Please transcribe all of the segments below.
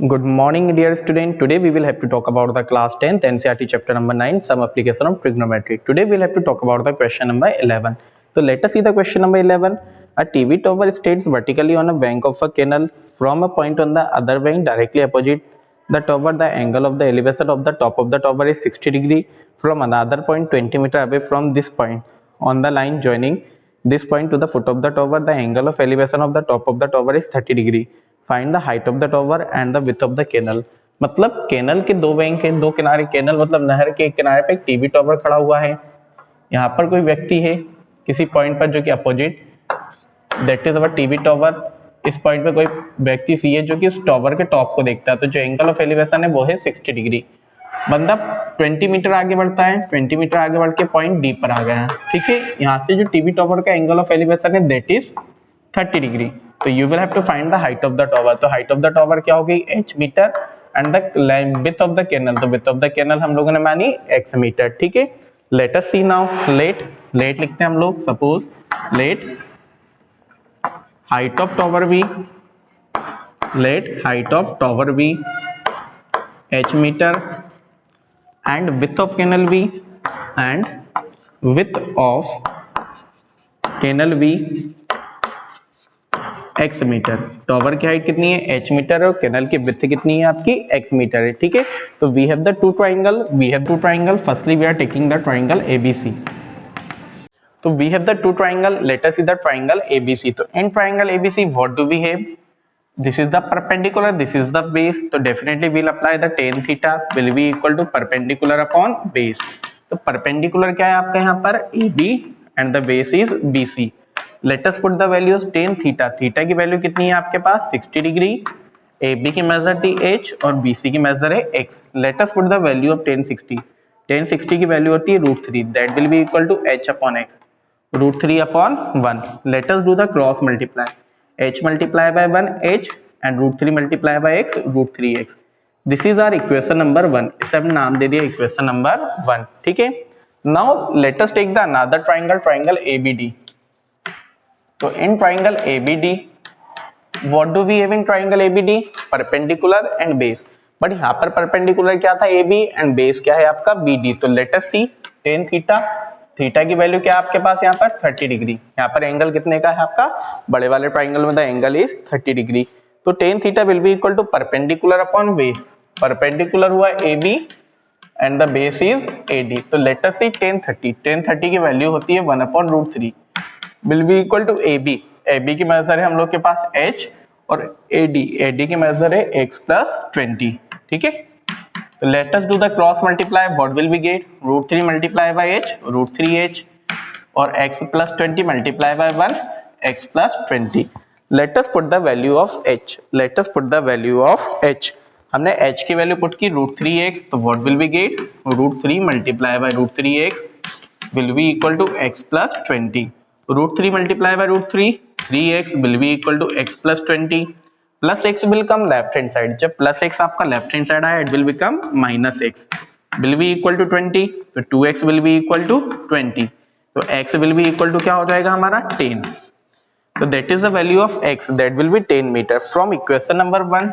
Good morning, dear student. Today we will have to talk about the class 10th NCERT chapter number 9, some application of trigonometry. Today we will have to talk about the question number 11. So let us see the question number 11. A TV tower stands vertically on a bank of a canal. From a point on the other bank directly opposite the tower, the angle of the elevation of the top of the tower is 60 degree. From another point 20 meter away from this point on the line joining this point to the foot of the tower, the angle of elevation of the top of the tower is 30 degree. Find the height of the tower and the width of the canal. मतलब canal के दो bank है, दो किनारे, canal मतलब नहर के किनारे पे एक टीवी टॉवर खड़ा हुआ है। यहाँ पर कोई व्यक्ति है किसी पॉइंट पर जो कि opposite, that is our TV tower. इस पॉइंट पे कोई व्यक्ति सी है जो कि उस टॉवर के टॉप को देखता है, तो जो एंगल ऑफ एलिवेशन है वो है 60 डिग्री। बंदा 20 मीटर आगे बढ़ता है, 20 मीटर आगे बढ़ के पॉइंट डी पर आ गया है। ठीक है, यहाँ से जो टीवी टॉवर का एंगल ऑफ एलिवेशन है दैट इज 30 डिग्री। तो you will have to find the height of the tower. तो हाइट ऑफ द टॉवर क्या हो गई, h metre, and the width of the canal, तो विड्थ ऑफ द कैनल हम लोगों ने मानी x मीटर। ठीक है, let us see now. Let लिखते हैं हम लोग। Suppose let height of tower v, late height of tower v h metre and width of canal v, and width of canal v x metre. Tower की height कितनी है, h metre, और canal की width कितनी है आपकी, x metre है। ठीक है, तो we have the two triangle. Firstly we are taking the triangle ABC। तो we have the two triangle, let us see the triangle ABC। तो in triangle ABC what do we have, this is the perpendicular, this is the base, तो definitely will apply the tan theta will be equal to perpendicular upon base. तो perpendicular क्या है आपका यहाँ पर AB and the base is BC। Let us put the values tan theta, theta की value कितनी है आपके पास 60 डिग्री, AB की मेजर थी h और BC की मेजर है x। Let us put the value of tan 60 की वैल्यू होती है √3, that will be equal to h upon x, √3 upon 1। Let us do the cross multiply, h multiply by 1 h and √3 multiply by x √3x। This is our equation number 1, इसे हमने नाम दे दिया equation number 1। ठीक है, now let us take the another triangle, triangle ABD। तो in triangle ABD what do we have in triangle ABD, perpendicular and base. But यहाँ पर perpendicular क्या था AB एंड बेस क्या है आपका BD। तो let us see tan theta, theta की वैल्यू क्या है आपके पास यहाँ पर 30 डिग्री। यहाँ पर एंगल कितने का है आपका, बड़े वाले ट्राइंगल में द एंगल इज 30 डिग्री। तो tan theta will be equal to perpendicular upon base, perpendicular हुआ AB and the base is AD। तो लेट अस सी tan 30 की वैल्यू होती है 1 upon √3 will be equal to AB की measure है हम लोग के पास h और AD की मेजर है x plus 20। ठीक है, तो let us do the cross multiply, what will be get, √3 multiply by h √3h और x plus 20 multiply by 1 x plus 20। Let us put the value of h, हमने h की value put की √3x, तो what will be get, √3 multiply by √3x will be equal to x plus 20। √3 multiply by √3, 3x will be equal to x plus 20, plus x will come left hand side। जब plus x आपका left hand side आया, it will become minus x will be equal to 20, तो 2x will be equal to 20, तो x will be equal to क्या हो जाएगा हमारा 10। तो that is the value of x, that will be 10 metre. From equation number 1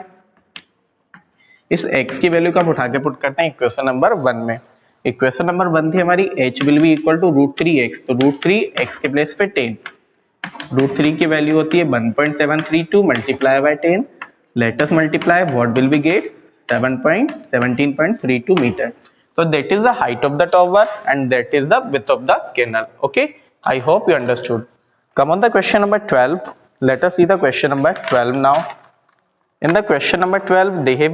इस x की value का उठा के पुट करते हैं इक्वेशन नंबर 1 में। इक्वेशन नंबर 1 थी हमारी h will be equal to √3x, तो √3x के प्लेस पे 10, √3 की वैल्यू होती है 1.732 multiply by 10। Let us multiply, what will be get 17.32 metre. तो that is the height of the tower and that is the width of the canal. Okay, I hope you understood. Come on the question number 12, let us see the question number 12 now. In the question number 12 they have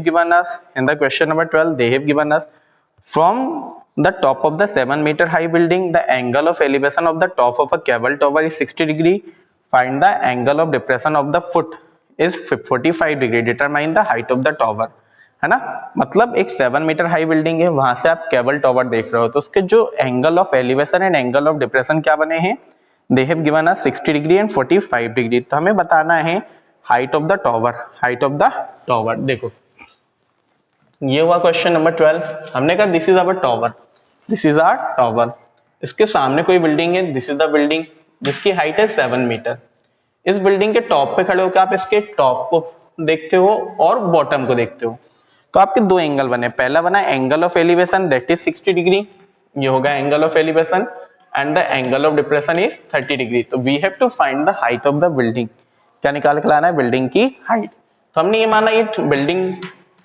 given us from the top of the 7 meter high building, the angle of elevation of the top of a cable tower is 60 degree. Find the angle of depression of the foot is 45 degree. Determine the height of the tower। है ना, मतलब एक 7 metre high building है, वहां से आप cable tower देख रहे हो, तो उसके जो angle of elevation and angle of depression क्या बने हैं, they have given us 60 degree and 45 degree. तो हमें बताना है हाइट ऑफ द टॉवर। देखो ये हुआ क्वेश्चन नंबर 12। हमने कहा दिस इज आवर टॉवर, इसके सामने कोई बिल्डिंग है, दिस इज द बिल्डिंग जिसकी हाइट है 7 मीटर। इस बिल्डिंग के टॉप पे खड़े होकर आप इसके टॉप को देखते हो और बॉटम को देखते हो, तो आपके दो एंगल बने, पहला बना angle of elevation that is 60 degree, ये होगा angle of elevation, and the angle of depression is 30 degree. तो we have to find the height of the building, क्या निकाल के लाना है, बिल्डिंग की हाइट। तो हमने ये माना ये बिल्डिंग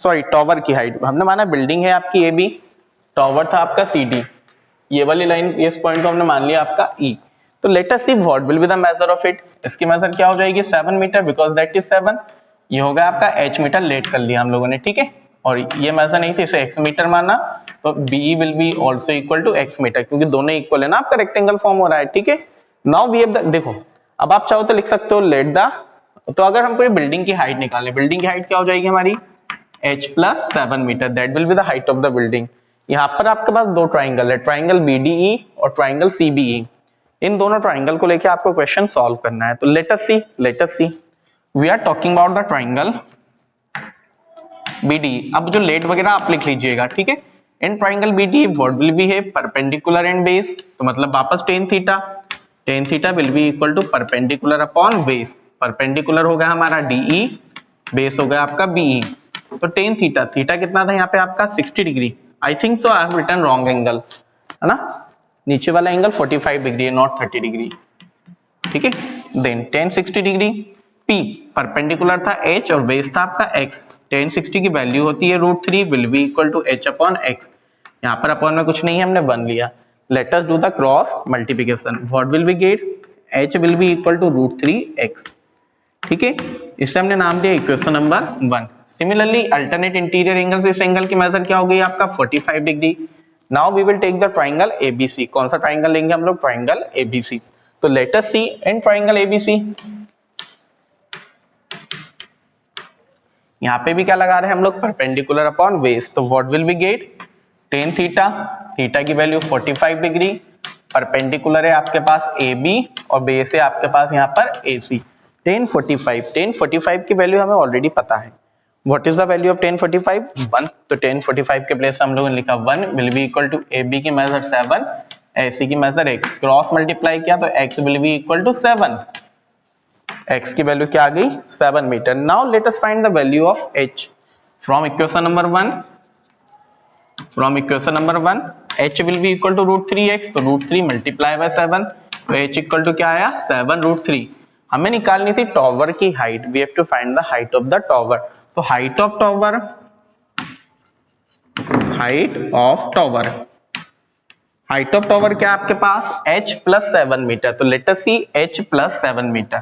सॉरी टॉवर की हाइट, हमने माना बिल्डिंग है आपकी ए बी, टॉवर था आपका सी डी, ये वाली लाइन इस पॉइंट को हमने मान लिया आपका ई। तो let us see what will be the measure of it, इसकी मेजर क्या हो जाएगी 7 मीटर बिकॉज दैट इज 7, ये होगा आपका h मीटर लेट कर लिया हम लोगों ने, ठीक है, और ये मेजर नहीं थी इसे x मीटर माना, तो b will be also equal to x metre, क्योंकि दोनों इक्वल है ना, आपका रेक्टेंगल फॉर्म हो रहा है, ठीक है। नाउ वी हैव द, देखो अब आप चाहो तो लिख सकते हो लेट द, तो अगर हम कोई बिल्डिंग की हाइट निकालें, बिल्डिंग की हाइट क्या हो जाएगी हमारी h plus 7 metre, that will be the height of the building. यहाँ पर आपके पास दो ट्राइंगल है, ट्राइंगल BDE और ट्राइंगल CBE, इन दोनों ट्राइंगल को लेके आपको क्वेश्चन सॉल्व करना है। तो let us see we are talking about the triangle BDE। अब जो लेट वगैरह आप लिख लीजिएगा, ठीक है। In triangle BDE what will be है परपेंडिकुलर एंड बेस, तो मतलब वापस tan theta will be equal to perpendicular upon base, perpendicular होगा हमारा DE, बेस होगा आपका BE। तो tan थीटा कितना था यहाँ पे आपका 60 degree, I think so I have written wrong angle, है ना, नीचे वाला एंगल 45 डिग्री है नॉट 30 डिग्री, ठीक है। Then tan 60 degree, P perpendicular था H और बेस था आपका X, tan 60 की वैल्यू होती है √3 will be equal to H upon X, यहाँ पर अपॉन में कुछ नहीं है हमने 1 लिया। Let us do the cross multiplication, what will be get, H will be equal to √3x, ठीक है, इससे हमने नाम दिया equation number 1। Similarly alternate interior angle से इस एंगल की मेजर क्या हो गई आपका 45 degree. Now we will take the triangle ABC, कौन सा ट्राइंगल लेंगे हम लोग, ट्राइंगल ABC। तो let us see in triangle ABC, यहाँ पे भी क्या लगा रहे हैं हम लोग परपेंडिकुलर अपॉन बेस, तो what will be get tan theta की वैल्यू 45 डिग्री, परपेंडिकुलर है आपके पास AB और बेस है आपके पास यहाँ पर AC। tan 45 की वैल्यू हमें ऑलरेडी पता है, what is the value of tan 45 1, तो tan 45 के प्लेस हम लोगों ने लिखा 1 will be equal to AB की मेजर 7, AC की मेजर x, क्रॉस मल्टीप्लाई किया तो x will be equal to 7, x की वैल्यू क्या आ गई 7 metre. Now let us find the value of h from equation number 1, h will be equal to √3x, तो √3 multiply bye 7, तो h equal to क्या आया 7 √3। हमें निकालनी थी टॉवर की height, we have to find the height of the tower, तो height of tower क्या आपके पास h प्लस 7 मीटर, तो let us see h plus 7 metre,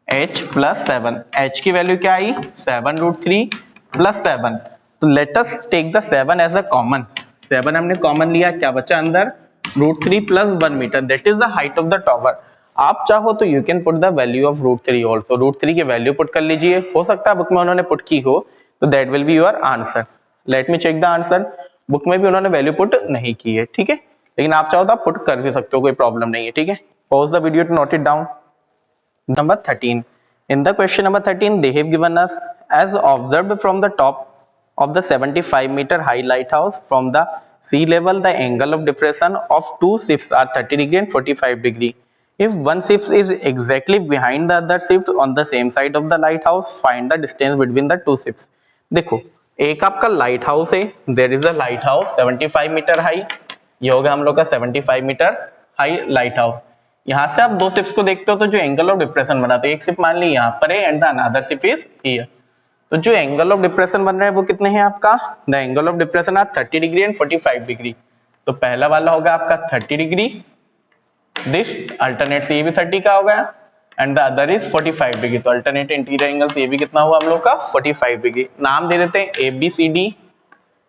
h plus 7, h की वैल्यू क्या आई 7 √3 प्लस 7, तो let us take the 7 as a common, 7 हमने कॉमन लिया, क्या बचा अंदर √3 plus 1 metre, that is the height of the tower. आप चाहो तो you can put the value of √3 also, √3 की वैल्यू पुट कर लीजिए, हो सकता है बुक में उन्होंने पुट की हो, तो that will be your answer. Let me check the answer, book में भी उन्होंने वैल्यू पुट नहीं की है, ठीक है, लेकिन आप चाहो तो आप पुट कर भी सकते हो, कोई प्रॉब्लम नहीं है, ठीक है। Pause the video to note it down. Number 13, in the question number 13 they have given us as observed from the top of the 75 meter high lighthouse from the sea level the angle of depression of two shifts are 30 degree and 45 degree. If one shift is exactly behind the other shift on the same side of the lighthouse, find the distance between the two shifts. देखो एक आपका lighthouse है, there is a lighthouse 75 metre high, ये होगा हम लोग का 75 metre high light house. यहाँ से आप दो शिफ्ट को देखते हो तो जो एंगल ऑफ डिप्रेशन बना, तो एक शिफ्ट मान ली यहाँ पर है and the another shift is here, तो जो एंगल ऑफ डिप्रेशन बन रहा है वो कितने हैं आपका, the angle of depression are 30 degree and 45 degree, तो पहला वाला होगा आपका 30 डिग्री, दिस अल्टरनेट से ये भी 30 का होगा and the other is 45 degree, तो अल्टरनेट इंटीरियर एंगल से ये भी कितना हुआ हम लोग का 45 डिग्री। नाम दे देते हैं ABCD,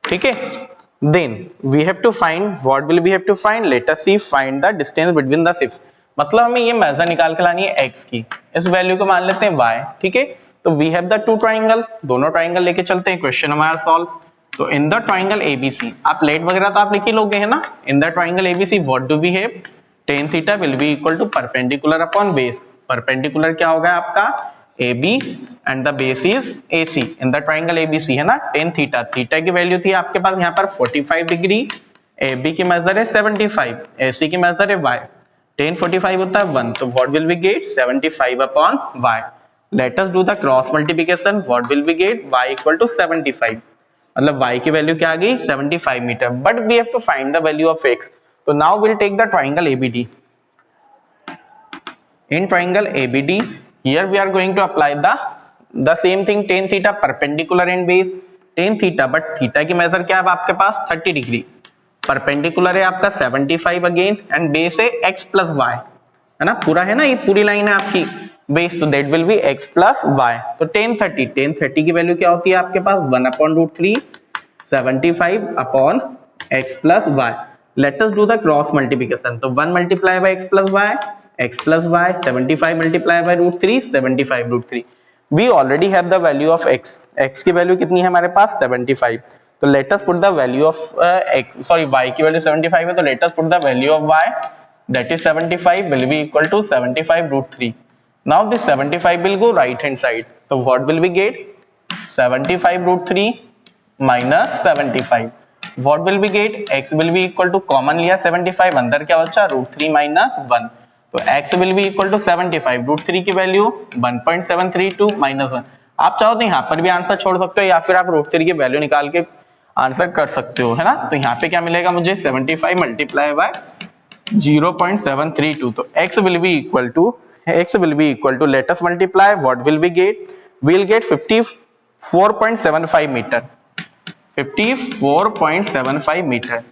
ठीक है। Then we have to find, what will we have to find, let us see find the distance between the shifts, मतलब हमें ये मेजर निकाल के लानी है x की, इस वैल्यू को मान लेते हैं y, ठीक है। तो we have the two triangle, दोनों ट्राइंगल लेके चलते हैं, क्वेश्चन हमारा सॉल्व। तो इन द ट्राइंगल ABC, आप लेट वगैरह तो आप लिख ही लोगे है ना, in the triangle ABC what do we have, tan theta will be equal to perpendicular upon base, perpendicular क्या होगा आपका AB and the base is AC, in the triangle ABC है ना, tan थीटा, थीटा की value थी आपके पास यहाँ पर 45 डिग्री, AB की मेजर है 75, AC की मेजर है y, tan 45 होता है 1, तो what will be get 75 upon y, let us do the cross multiplication, what will we get, y equal to 75, मतलब y की वैल्यू क्या आ गई 75 metre, but we have to find the value of x। तो now will take the triangle ABD। In triangle ABD, here we are going to apply the same thing, tan theta perpendicular and base, tan theta, but theta की major क्या है आपके पास 30 degree, perpendicular है आपका 75 again, and base है x plus y, है ना, पूरा है ना, ये पूरी लाइन है आपकी बेस, तो that will B x plus y। तो tan 30 की वैल्यू क्या होती है आपके पास 1/√3, 75 upon x plus y। Let us do the cross multiplication, तो 1 multiply by x plus y, x plus y, 75 multiply by √3, 75 √3। We already have the value of x, x की value कितनी है हमारे पास 75, तो let us put the value of x, sorry y की value 75 है, तो let us put the value of y, that is 75 will be equal to 75 √3। Now this 75 will go right hand side, so what will we get, 75 √3 minus 75, what will we get, x will be equal to common लिया 75, अंदर क्या बचा √3 minus 1, तो x will be equal to 75, √3 की value 1.732 minus 1। आप चाहो तो यहाँ पर भी आंसर छोड़ सकते हो, या फिर आप √3 की वैल्यू निकाल के आंसर कर सकते हो, है ना। तो यहाँ पे क्या मिलेगा मुझे 75 मल्टीप्लाई बाय 0.732, तो x will be equal to let us multiply, what will we get, we'll get 54.75 metre, 54.75 metre,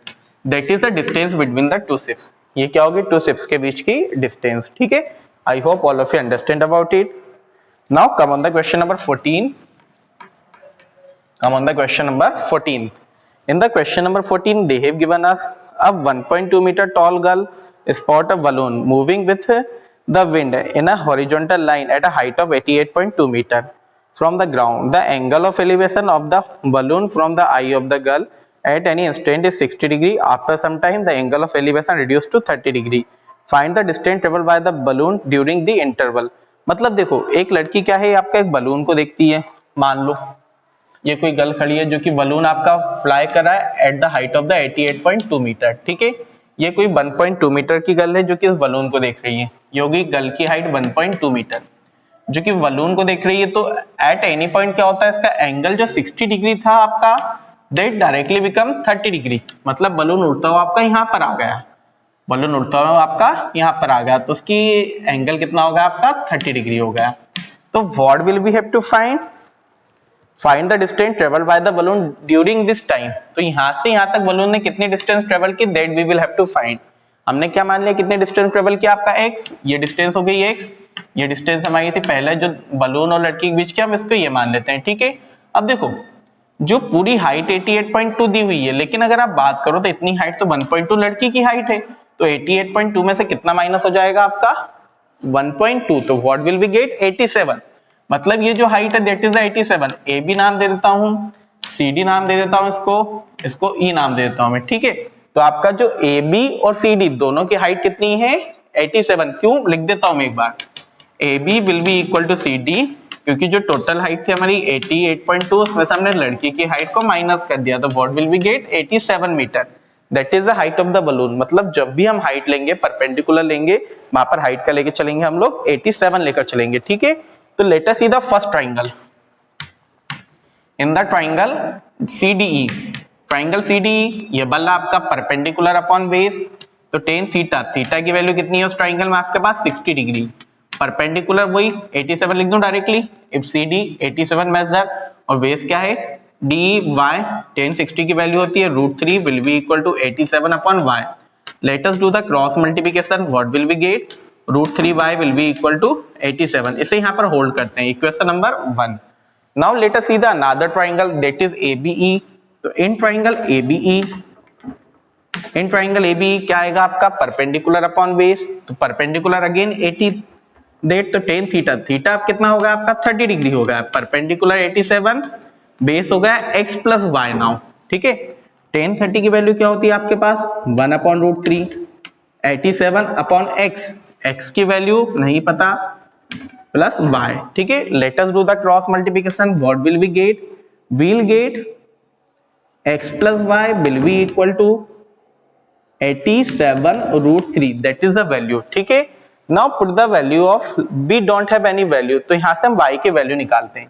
that is the distance between the two ships। ये क्या होगी, टू शिप्स के बीच की डिस्टेंस, ठीक है। I hope all of you understand about it. Now come on the question number 14। In the question number 14, they have given us a 1.2 meter tall girl spot a balloon moving with the wind in a horizontal line at a height of 88.2 meter from the ground. The angle of elevation of the balloon from the eye of the girl at any instant is 60 degree. After some time, the angle of elevation reduced to 30 degree. Find the distance traveled by the balloon during the interval। मतलब देखो, एक लड़की क्या है, आपका एक balloon को देखती है, मान लो ये कोई गर्ल खड़ी है जो कि बलून आपका फ्लाई कर रहा है at the height of the 88.2 metre, ठीक है। ये कोई 1.2 मीटर की गर्ल है जो कि इस बलून को देख रही है, ये होगी गर्ल की हाइट 1.2 मीटर जो कि बलून को देख रही है। तो एट एनी पॉइंट क्या होता है, इसका एंगल जो 60 डिग्री था आपका, दैट डायरेक्टली बिकम 30 डिग्री, मतलब बलून उड़ता हुआ आपका यहाँ पर आ गया, बलून उड़ता हुआ आपका यहाँ पर आ गया, तो उसकी एंगल कितना होगा आपका 30 डिग्री हो गया। तो what will we have to find the distance travel by the balloon during this time. तो यहाँ से यहाँ तक बलून ने कितनी डिस्टेंस ट्रेवल की, that we will have to find. हमने क्या मान लिया, कितने डिस्टेंस ट्रेवल किया आपका x, ये डिस्टेंस हो गई x, ये डिस्टेंस हमारी थी पहले जो बलून और लड़की के बीच की, हम इसको ये मान लेते हैं, ठीक है। अब देखो जो पूरी हाइट 88.2 दी हुई है, लेकिन अगर आप बात करो तो इतनी हाइट तो 1.2 लड़की की हाइट है, तो 88.2 में से कितना माइनस हो जाएगा आपका 1.2, तो व्हाट विल बी गेट 87, मतलब ये जो हाइट है दैट इज 87। ए बी नाम दे देता हूं, सी डी नाम दे देता हूं, इसको ई नाम दे देता हूं मैं, ठीक है। तो आपका जो ए बी और सी डी दोनों की हाइट कितनी है 87, क्यों लिख देता हूं मैं एक बार, A B will be equal to C D, क्योंकि जो टोटल हाइट थी हमारी 88.2, उसमें से हमने लड़की की हाइट को माइनस कर दिया, तो what will be get 87 metre, that is the height of the balloon. मतलब जब भी हम हाइट लेंगे, परपेंडिकुलर लेंगे, वहां पर हाइट का लेके चलेंगे हम लोग 87 लेकर चलेंगे, ठीक है। तो let us see the first triangle. In the triangle CDE, triangle CDE, ये बल्ला आपका परपेंडिकुलर अपॉन बेस, तो टेन थीटा, थीटा की वैल्यू कितनी है उस ट्राइंगल में आपके पास 60 डिग्री, परपेंडिकुलर वही 87 लिख दूं डायरेक्टली, इफ CD 87 मेजर, और बेस क्या है DY, tan 60 की वैल्यू होती है √3 will be equal to 87 upon y। Let us do the cross multiplication, what will be get, √3y will be equal to 87। इसे यहाँ पर होल्ड करते हैं, equation number 1। Now let us see the another triangle that is ABE। तो in triangle ABE क्या आएगा आपका perpendicular upon base, तो परपेंडिकुलर अगेन 80 दैट, तो टेन थीटा, थीटा अब कितना होगा आपका 30 डिग्री हो गया, परपेंडिकुलर 87, बेस हो गया x प्लस वाई नाउ, ठीक है। टेन 30 की वैल्यू क्या होती है आपके पास 1/√3, 87 अपॉन x की वैल्यू नहीं पता, प्लस y, ठीक है। Let us do the cross multiplication, what will we get, we'll get x plus y will be equal to 87 √3, that is the value, ठीक है। Now put the value of, be don't have any value, तो यहाँ से हम y की value निकालते हैं।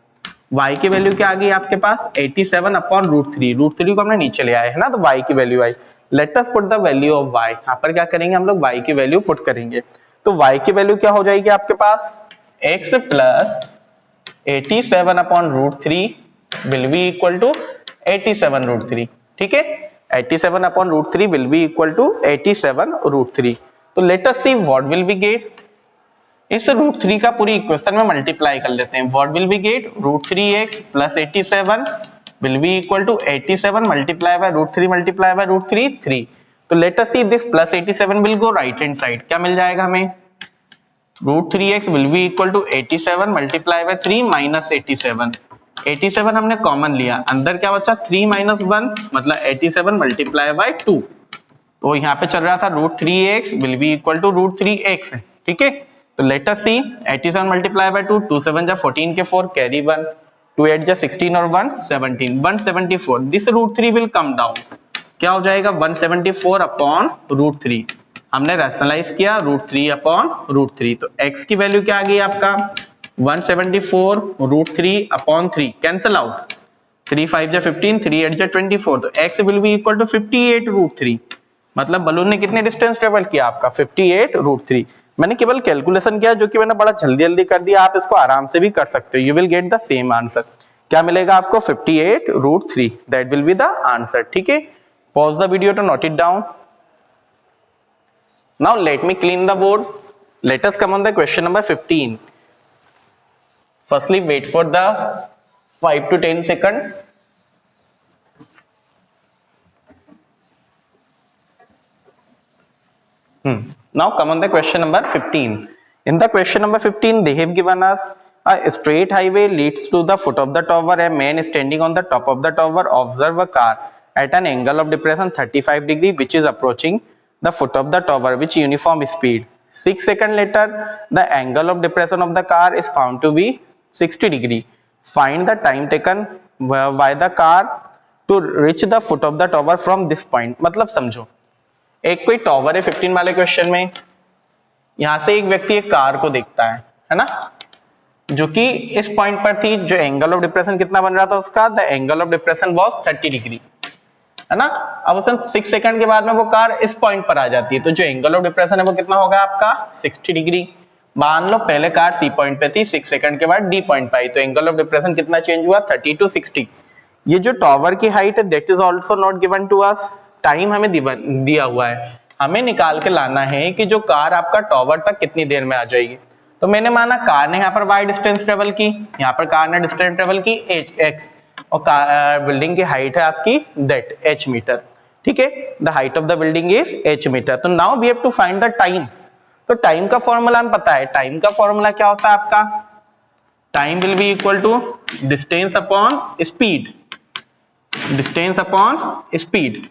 y की वैल्यू क्या आ गई आपके पास 87 अपॉन √3, √3 को हमने नीचे ले आए है ना, तो y की value I. Late us put the value of y, यहाँ पर क्या करेंगे हम लोग y की वैल्यू पुट करेंगे। तो y की वैल्यू क्या हो जाएगी आपके पास x plus 87 upon √3 will be equal to 87 √3, ठीक है, 87 upon √3 will be equal to 87 √3। तो let us see what will be get, इस √3 का पूरी इक्वेशन में मल्टीप्लाई कर लेते हैं। What will be get √3x plus 87 will be equal to 87 multiply by √3 multiply by √3 3। तो let us see this plus 87 will go right hand side, क्या मिल जाएगा हमें √3x will be equal to 87 multiply by 3 minus 87, 87 हमने common लिया, अंदर क्या बचा 3 माइनस 1 मतलब 87 मल्टीप्लाई बाय 2। तो यहाँ पे चल रहा था √3x will be equal to √3x, ठीक है। तो let us see 87 multiply by 2, 2 7 जा 14 के 4 कैरी 1, 2 8 जा 16 और 1 17, 174। दिस √3 विल कम डाउन, क्या हो जाएगा 174 अपॉन √3, हमने रैशनलाइज किया √3 अपॉन √3। तो x की वैल्यू क्या आ गई आपका 174 √3 अपॉन 3, कैंसिल आउट, 3 5 जा 15, 3 8 जा 24। तो x will be equal to 58 √3, मतलब बलून ने कितने डिस्टेंस ट्रेवल किया आपका 58 √3। मैंने केवल कैलकुलेशन किया जो कि मैंने बड़ा जल्दी जल्दी कर दिया, आप इसको आराम से भी कर सकते हो, you will get the same answer. क्या मिलेगा आपको 58 √3, that will be the answer, ठीक है। Pause the video to note it down. Now let me clean the board, let us come on the question number 15। Firstly wait for the 5 to 10 seconds. Now come on the question number 15. In the question number 15, they have given us a straight highway leads to the foot of the tower. A man standing on the top of the tower observe a car at an angle of depression 35 degree which is approaching the foot of the tower with uniform speed. 6 seconds later, the angle of depression of the car is found to be 60 degree. Find the time taken by the car to reach the foot of the tower from this point. मतलब समझो, एक कोई tower है 15 वाले question में, यहां से एक व्यक्ति एक कार को देखता है ना, जो कि इस पॉइंट पर थी, जो एंगल ऑफ डिप्रेशन कितना बन रहा था उसका, the angle of depression was 30 degree, है ना। अब उसे 6 सेकंड के बाद में वो कार इस पॉइंट पर आ जाती है, तो जो एंगल ऑफ डिप्रेशन है वो कितना होगा आपका 60 डिग्री। मान लो पहले कार सी पॉइंट पे थी, 6 सेकंड के बाद डी पॉइंट पे आई, तो एंगल ऑफ डिप्रेशन कितना चेंज हुआ 30 to 60। ये जो टॉवर की हाइट है that is also not given to us, time हमें दिया हुआ है, हमें निकाल के लाना है कि जो कार आपका टॉवर तक कितनी देर में आ जाएगी। तो मैंने माना कार ने यहाँ पर y डिस्टेंस ट्रेवल की, यहाँ पर कार ने डिस्टेंस ट्रेवल की x, और बिल्डिंग की हाइट है आपकी दैट h मीटर, ठीक है, the height of the building is h metre. तो now we have to find the time. तो टाइम का फॉर्मूला हमें पता है, टाइम का फॉर्मूला क्या होता है आपका, time will be equal to distance upon speed, distance upon speed,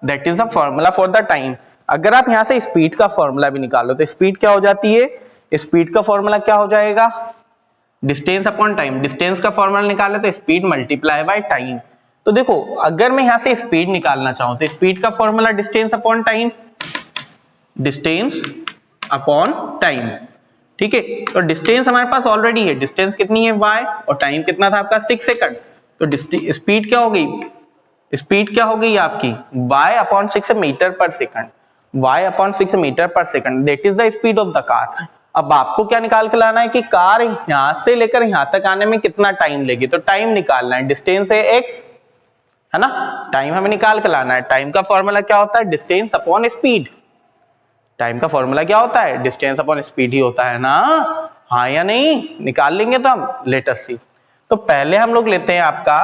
that is the formula for the time. अगर आप यहां से स्पीड का फॉर्मूला भी निकालो तो स्पीड क्या हो जाती है, स्पीड का फॉर्मूला क्या हो जाएगा डिस्टेंस अपॉन टाइम, डिस्टेंस का फॉर्मूला निकाले तो स्पीड मल्टीप्लाई बाय टाइम। तो देखो अगर मैं यहां से स्पीड निकालना चाहूं तो स्पीड का formula distance upon time, distance upon time, ठीक है। तो डिस्टेंस हमारे पास ऑलरेडी है, डिस्टेंस कितनी है y और टाइम कितना था आपका 6 सेकंड। तो स्पीड क्या हो गई, स्पीड क्या हो गई आपकी y अपॉन 6 मीटर पर सेकंड, y अपॉन 6 मीटर पर second, that is the speed of the car. अब आपको क्या निकाल के लाना है कि कार यहां से लेकर यहां तक आने में कितना टाइम लेगी, तो टाइम निकालना है, डिस्टेंस है x, है ना, टाइम हमें निकाल के लाना है। टाइम का फॉर्मूला क्या होता है डिस्टेंस अपॉन स्पीड, टाइम का फॉर्मूला क्या होता है डिस्टेंस अपॉन स्पीड ही होता है ना, हाँ या नहीं, निकाल लेंगे तो हम, लेट अस सी। तो पहले हम लोग लेते हैं आपका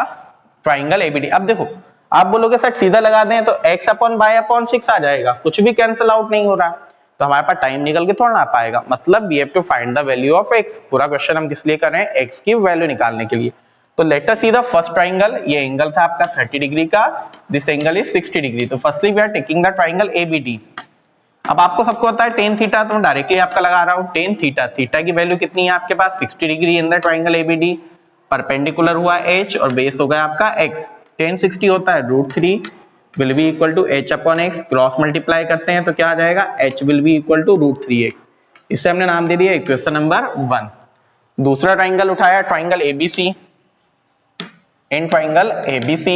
ट्राइंगल एबीडी। अब देखो आप बोलोगे सर सीधा लगा दें तो x अपॉन y अपॉन 6 आ जाएगा, कुछ भी कैंसिल आउट नहीं हो रहा, तो हमारे पास टाइम निकल के थोड़ा ना आ पाएगा, मतलब we have to find the value of x। पूरा क्वेश्चन हम किस लिए कर रहे हैं, x की वैल्यू निकालने के लिए। तो let us see the first triangle, ये एंगल था आपका 30 डिग्री का, दिस एंगल इज 60 डिग्री। तो firstly we are taking the triangle ABD। अब आपको सबको पता है टेन थीटा, तो मैं डायरेक्टली आपका लगा रहा हूं टेन थीटा, थीटा की वैल्यू कितनी है आपके पास 60 degree in the triangle ABD, perpendicular हुआ h और बेस हो गया आपका x, टेन 60 होता है √3, will be equal to h upon x, cross multiply करते हैं तो क्या आ जाएगा, h will be equal to √3x। इससे हमने नाम दे दिया इक्वेशन नंबर 1। दूसरा ट्राइंगल उठाया, ट्राइंगल ABC। इन ट्राइंगल ABC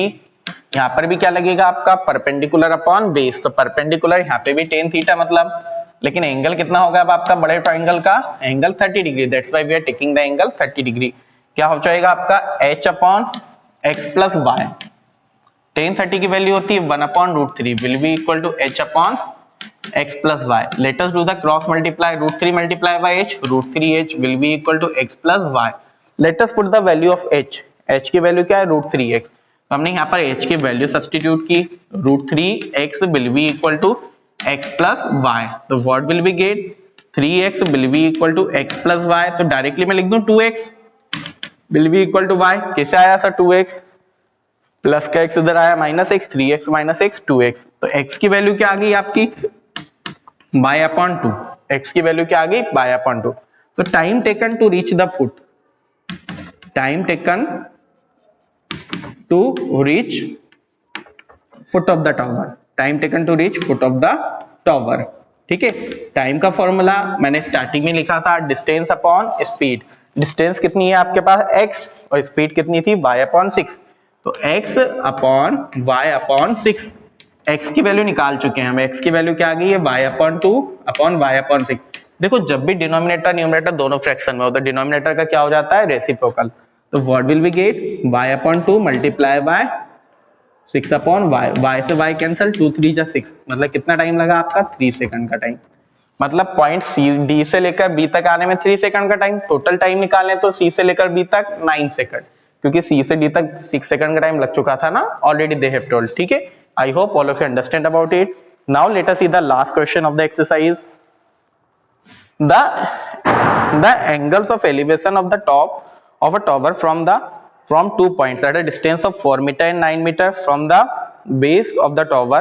यहाँ पर भी क्या लगेगा आपका, परपेंडिकुलर अपॉन बेस। तो परपेंडिकुलर यहाँ पे भी tan थीटा मतलब, लेकिन एंगल कितना होगा अब आपका बड़े ट्राइंगल का, angle 30 degree. That's why we are taking the angle 30 degree. क्या हो जाएगा आपका h upon x plus y. tan 30 की वैल्यू होती है 1 upon √3, will be equal to h upon x plus y. Let us do the cross multiply, √3 multiply by h, √3h will be equal to x plus y. Let us put the value of h की value क्या है, √3x। तो हमने यहाँ पर h की value substitute की, √3x will be equal to x plus y. तो what will be get, 3x will be equal to x plus y. तो डायरेक्टली मैं लिख दूं 2x will be equal to y। कैसे आया सर 2x, प्लस का x इधर आया minus x, 3x minus x 2x। तो x की वैल्यू क्या आ गई आपकी, y अपॉन 2। x की वैल्यू क्या आ गई, y अपॉन 2। तो time taken to reach the foot, time taken to reach foot of the tower, time taken to reach foot of the tower. ठीक है, टाइम का फॉर्मूला मैंने स्टार्टिंग में लिखा था, डिस्टेंस अपॉन स्पीड। डिस्टेंस कितनी है आपके पास x और स्पीड कितनी थी y अपॉन 6। तो x upon y upon 6, x की वैल्यू निकाल चुके हैं हम। x की वैल्यू क्या आ गई है, y upon 2 upon y upon 6। देखो जब भी डिनोमिनेटर न्यूमरेटर दोनों फ्रैक्शन में हो तो डिनोमिनेटर का क्या हो जाता है, रेसिप्रोकल। तो what will be get, y upon 2 multiply by 6 upon y, y से y कैंसिल, 2 3 जा 6। मतलब कितना टाइम लगा आपका, 3 सेकंड का टाइम। मतलब पॉइंट D से लेकर B तक आने में 3 सेकंड का टाइम। टोटल टाइम निकालने तो C से लेकर B तक 9 सेकंड, क्योंकि C से D तक 6 सेकंड का टाइम लग चुका था ना ऑलरेडी, दे हैव टोल्ड। ठीक है, I hope all of you understand about it. Now let us see the last question of the exercise. The angles of elevation of the top of a tower from 2 points at a distance of 4 meter and 9 meter from the base of the tower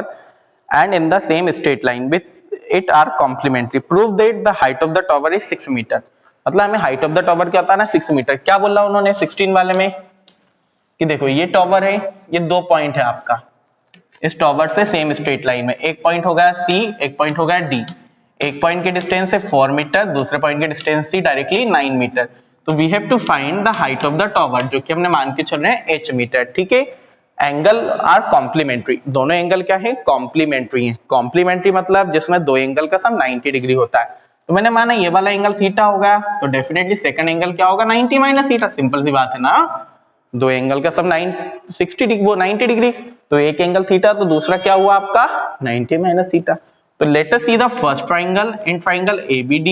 and in the same straight line with it are complementary. Prove that the height of the tower is 6 meter. मतलब हमें height of the tower क्या होता है ना, 6 metre. क्या बोला उन्होंने 16 वाले में कि देखो ये टॉवर है, ये 2 पॉइंट है आपका इस टॉवर से सेम स्ट्रेट लाइन में। एक पॉइंट हो गया C, एक पॉइंट हो गया D। एक पॉइंट के डिस्टेंस है 4 मीटर, दूसरे पॉइंट के डिस्टेंस थी डायरेक्टली 9 मीटर। तो we have to find the height of the tower, जो कि हमने मान के चल रहे हैं h मीटर। ठीक है, एंगल आर कॉम्प्लीमेंट्री, दोनों एंगल क्या है, कॉम्प्लीमेंट्री है। कॉम्प्लीमेंट्री मतलब जिसमें दो एंगल का सम 90 डिग्री होता है। तो मैंने माना ये वाला एंगल थीटा होगा, तो डेफिनेटली सेकंड एंगल क्या होगा, 90 माइनस थीटा। सिंपल सी बात है ना, दो एंगल का सम 60 डिग्री, वो 90 डिग्री, तो एक एंगल थीटा, तो दूसरा क्या हुआ आपका 90 माइनस थीटा। तो let us see the first triangle in triangle ABD।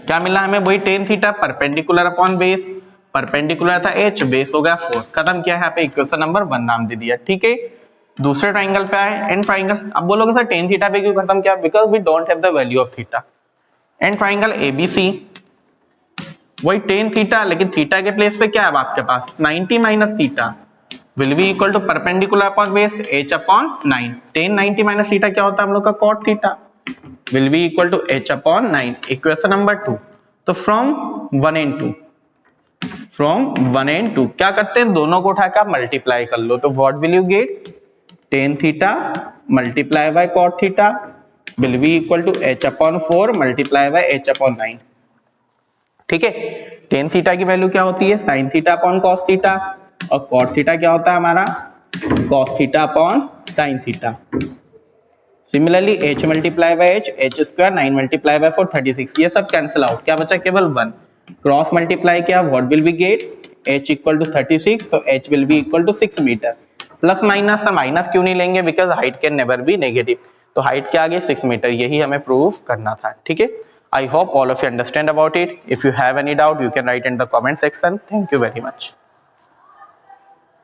क्या मिला हमें, वही tan theta, perpendicular upon base. Perpendicular था h, बेस हो गया 4। खत्म किया है यहाँ पे, इक्वेशन नंबर 1 नाम दे दिया। ठीक है, दूसरे ट्राइंगल पे आए, एन ट्राइंगल। अब बोलोगे सर tan थीटा पे क्यों खत्म किया, because we don't have the value of theta. In triangle ABC, वही tan थीटा, लेकिन थीटा के प्लेस पे क्या है आपके पास 90 minus theta, will be equal to perpendicular upon base h upon 9। tan 90 minus theta क्या होता है हम लोग का cot theta, will be equal to h upon 9। Equation number 2। तो फ्रॉम 1 and 2, फ्रॉम 1 and 2 क्या करते हैं, दोनों को उठाकर आप मल्टीप्लाई कर लो। तो what will you get, tan theta multiply by cot theta will be equal to h upon 4 multiply by h upon 9। ठीक है, tan थीटा की वैल्यू क्या होती है, sin theta upon cos theta, और cot थीटा क्या होता है हमारा, cos theta upon sin theta. Similarly h multiply by h square, 9 multiply by 4 36, ये सब कैंसिल आउट, क्या बचा केवल 1। क्रॉस मल्टीप्लाई किया, what will be get, h equal to 36, तो h will be equal to 6 metre. Plus minus, minus क्यों नहीं लेंगे, because height can never be negative. तो हाइट क्या आ गई 6 मीटर, यही हमें प्रूव करना था। ठीक है, I hope all of you understand about it. If you have any doubt, you can write in the comment section. Thank you very much.